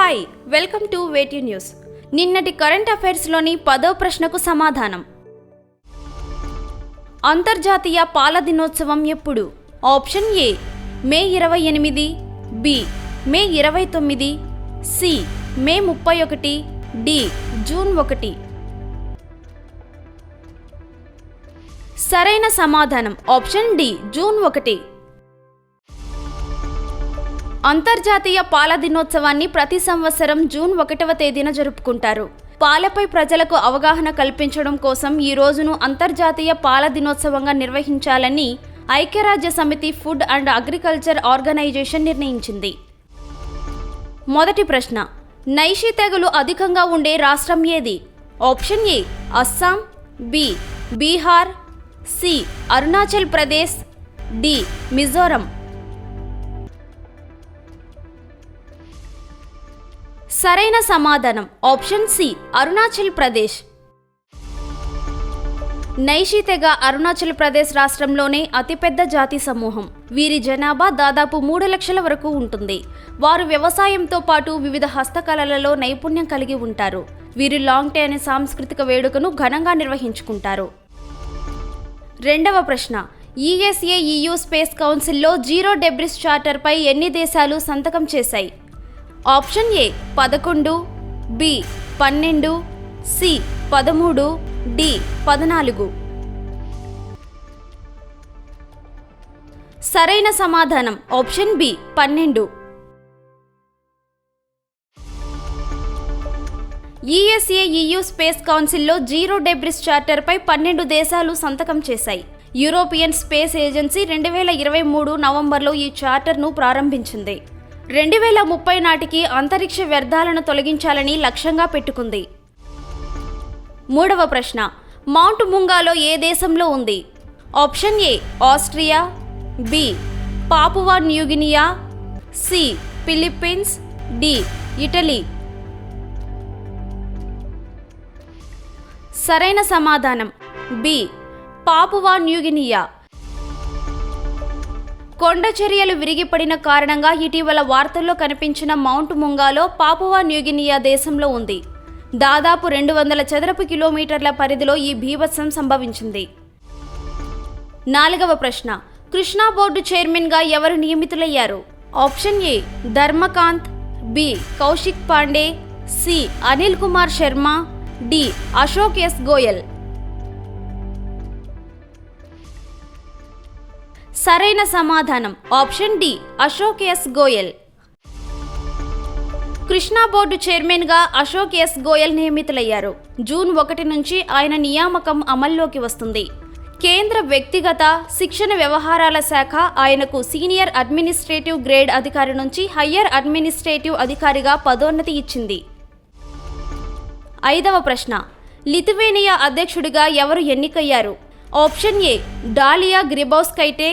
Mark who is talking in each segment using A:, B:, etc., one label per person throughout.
A: Hi, welcome to వేటి news. నిన్నటి current అఫైర్స్లోని 10వ ప్రశ్నకు సమాధానం. అంతర్జాతీయ పాల దినోత్సవం ఎప్పుడు? Option A May 28, B May 29, C May 31, D June 1. సరైన సమాధానం ఆప్షన్ డి జూన్ 1. అంతర్జాతీయ పాల దినోత్సవాన్ని ప్రతి సంవత్సరం జూన్ 1వ తేదీన జరుపుకుంటారు. పాలపై ప్రజలకు అవగాహన కల్పించడం కోసం ఈ రోజును అంతర్జాతీయ పాల దినోత్సవంగా నిర్వహించాలని ఐక్యరాజ్య సమితి ఫుడ్ అండ్ అగ్రికల్చర్ ఆర్గనైజేషన్ నిర్ణయించింది. మొదటి ప్రశ్న, నైషి తెగులు అధికంగా ఉండే రాష్ట్రం ఏది? Option A Assam, B Bihar, C Arunachal Pradesh, D Mizoram. సరైన సమాధానం ఆప్షన్ సి అరుణాచల్ ప్రదేశ్. నైషి తెగ అరుణాచల్ ప్రదేశ్ రాష్ట్రంలోనే అతిపెద్ద జాతి సమూహం. వీరి జనాభా దాదాపు 3 లక్షల వరకు ఉంటుంది. వారు వ్యవసాయంతో పాటు వివిధ హస్తకళలలో నైపుణ్యం కలిగి ఉంటారు. వీరు లాంగ్ టే అనే సాంస్కృతిక వేడుకను ఘనంగా నిర్వహించుకుంటారు. రెండవ ప్రశ్న, ESA స్పేస్ కౌన్సిల్లో జీరో డెబ్రిస్ చార్టర్పై ఎన్ని దేశాలు సంతకం చేశాయి? Option A 11, B 12, C 13, D 14. సరైన సమాధానం ఆప్షన్ బి 12. ESA స్పేస్ కౌన్సిల్లో జీరో డెబ్రిస్ చార్టర్పై 12 దేశాలు సంతకం చేశాయి. యూరోపియన్ స్పేస్ ఏజెన్సీ 2023 నవంబర్లో ఈ చార్టర్ను ప్రారంభించింది. 2030 నాటికి అంతరిక్ష వ్యర్థాలను తొలగించాలని లక్ష్యంగా పెట్టుకుంది. మూడవ ప్రశ్న, మౌంట్ ముంగాలో ఏ దేశంలో ఉంది? Option A Austria, B Papua New Guinea, C Philippines, D Italy. సరైన సమాధానం బి పాపువా న్యూగినియా. కొండ చర్యలు విరిగిపడిన కారణంగా ఇటీవల వార్తల్లో కనిపించిన మౌంట్ ముంగాలో పాపువా న్యూగినియా దేశంలో ఉంది. దాదాపు 200 చదరపు కిలోమీటర్ల పరిధిలో ఈ బీభత్సం సంభవించింది. నాలుగవ ప్రశ్న, కృష్ణా బోర్డు చైర్మన్గా ఎవరు నియమితులయ్యారు? Option A Dharmakant, B Kaushik Pandey, C Anil Kumar Sharma, D Ashok S Goyal. సరైన సమాధానం option D Ashok S Goyal. Krishna board చైర్మన్గా అశోక్ ఎస్ గోయల్ నియమితులయ్యారు. జూన్ 1 నుంచి ఆయన నియామకం అమల్లోకి వస్తుంది. కేంద్ర వ్యక్తిగత శిక్షణ వ్యవహారాల శాఖ ఆయనకు సీనియర్ అడ్మినిస్ట్రేటివ్ గ్రేడ్ అధికారి నుంచి హయ్యర్ అడ్మినిస్ట్రేటివ్ అధికారిగా పదోన్నతి ఇచ్చింది. ఐదవ ప్రశ్న, లిథువేనియా అధ్యక్షుడిగా ఎవరు ఎన్నికయ్యారు? Option A Dalia Grybauskaite,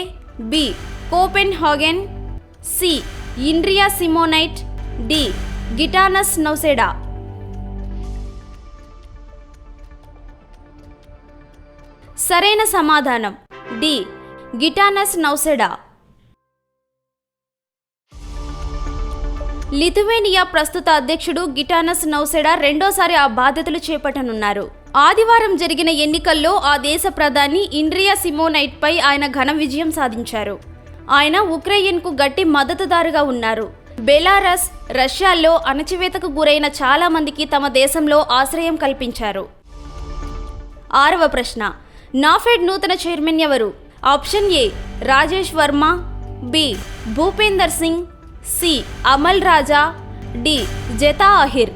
A: B Copenhagen, C Ingrida Simonyte, D Gitanas Nauseda. సరైన సమాధానం డి గిటానస్ నౌసెడా. లిథువేనియా ప్రస్తుత అధ్యక్షుడు గిటానస్ నౌసెడా రెండోసారి ఆ బాధ్యతలు చేపట్టనున్నారు. ఆదివారం జరిగిన ఎన్నికల్లో ఆ దేశ ప్రధాని ఇండ్రియా సిమోనైట్పై ఆయన ఘన విజయం సాధించారు. ఆయన ఉక్రెయిన్కు గట్టి మద్దతుదారుగా ఉన్నారు. బెలారస్, రష్యాల్లో అణచివేతకు గురైన చాలా మందికి తమ దేశంలో ఆశ్రయం కల్పించారు. ఆరవ ప్రశ్న, నాఫెడ్ నూతన చైర్మన్ ఎవరు? Option A Rajesh Verma, B Bhupender Singh, C Amal Raja, D Jetha Ahir.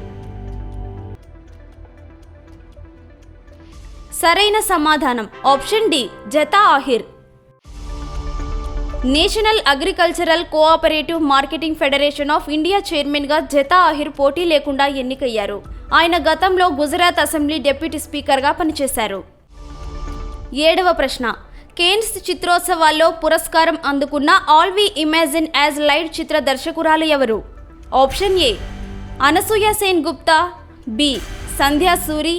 A: సరైన సమాధానం option D Jetha Ahir. National Agricultural Cooperative Marketing Federation of India చైర్మన్గా జెతా అహిర్ పోటీ లేకుండా ఎన్నికయ్యారు. ఆయన గతంలో గుజరాత్ అసెంబ్లీ డిప్యూటీ స్పీకర్గా పనిచేశారు. ఏడవ ప్రశ్న, కేన్స్ చిత్రోత్సవాల్లో పురస్కారం అందుకున్న All We Imagine as Light చిత్ర దర్శకురాలు ఎవరు? Option A Anasuya Sen Gupta, B Sandhya Suri,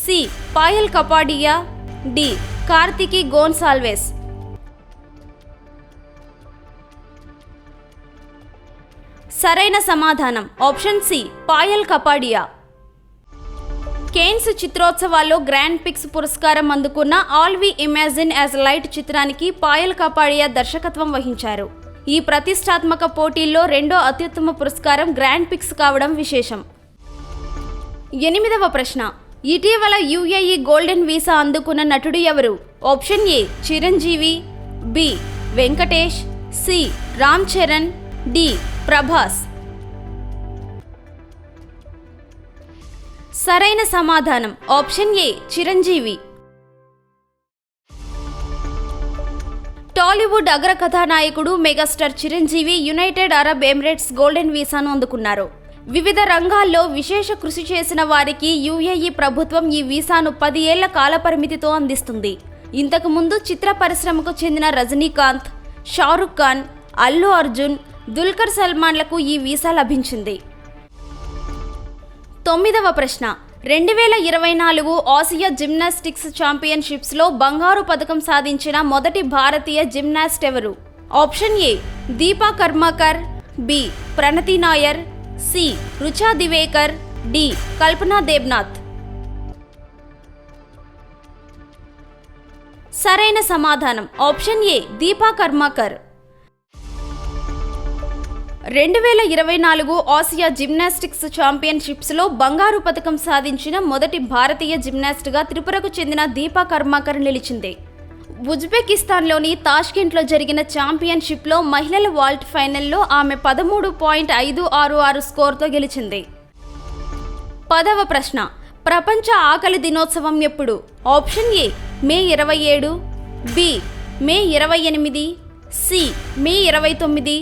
A: C Payal Kapadia, D Kartiki Gonsalves. సరైన సమాధానం option C Payal Kapadia. Cannes చిత్రోత్సవాల్లో గ్రాండ్ పిక్స్ పురస్కారం అందుకున్న All We Imagine as Light చిత్రానికి పాయల్ కపాడియా దర్శకత్వం వహించారు. ఈ ప్రతిష్టాత్మక పోటీల్లో రెండో అత్యుత్తమ పురస్కారం గ్రాండ్ పిక్స్ కావడం విశేషం. 8వ ప్రశ్న. ఇటీవల యుఏఈ గోల్డెన్ వీసా అందుకున్న నటుడు ఎవరు? Option A Chiranjeevi, B Venkatesh, C Ram Charan, D Prabhas. సరైన సమాధానం ఆప్షన్ ఏ చిరంజీవి. టాలీవుడ్ అగ్ర కథానాయకుడు megastar Chiranjeevi United Arab Emirates golden వీసాను అందుకున్నారు. వివిధ రంగాల్లో విశేష కృషి చేసిన వారికి యుఏఈ ప్రభుత్వం ఈ వీసాను 10 ఏళ్ల కాలపరిమితితో అందిస్తుంది. ఇంతకు ముందు చిత్ర పరిశ్రమకు చెందిన రజనీకాంత్, షారుఖ్ ఖాన్, అల్లు అర్జున్, దుల్కర్ సల్మాన్లకు ఈ వీసా లభించింది. 9వ ప్రశ్న. 2024 ఆసియా జిమ్నాస్టిక్స్ ఛాంపియన్షిప్స్లో బంగారు పథకం సాధించిన మొదటి భారతీయ జిమ్నాస్ట్ ఎవరు? Option A Deepa Karmakar, B Pranati Nair, C Rucha Divekar, D Kalpana Debnath. సరైన సమాధానం option A Deepa Karmakar. 2024 Asia gymnastics ఛాంపియన్షిప్స్లో బంగారు పథకం సాధించిన మొదటి భారతీయ జిమ్నాస్ట్గా త్రిపురకు చెందిన దీపా కర్మాకర్ నిలిచింది. ఉజ్బెకిస్తాన్లోని తాష్కెంట్లో జరిగిన ఛాంపియన్షిప్లో మహిళల వాల్ట్ ఫైనల్లో ఆమె 13.566 స్కోర్తో గెలిచింది. 10వ ప్రశ్న. ప్రపంచ ఆకలి దినోత్సవం ఎప్పుడు? Option A May 27, B May 28, C May 29,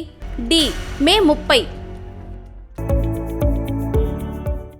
A: D May 30.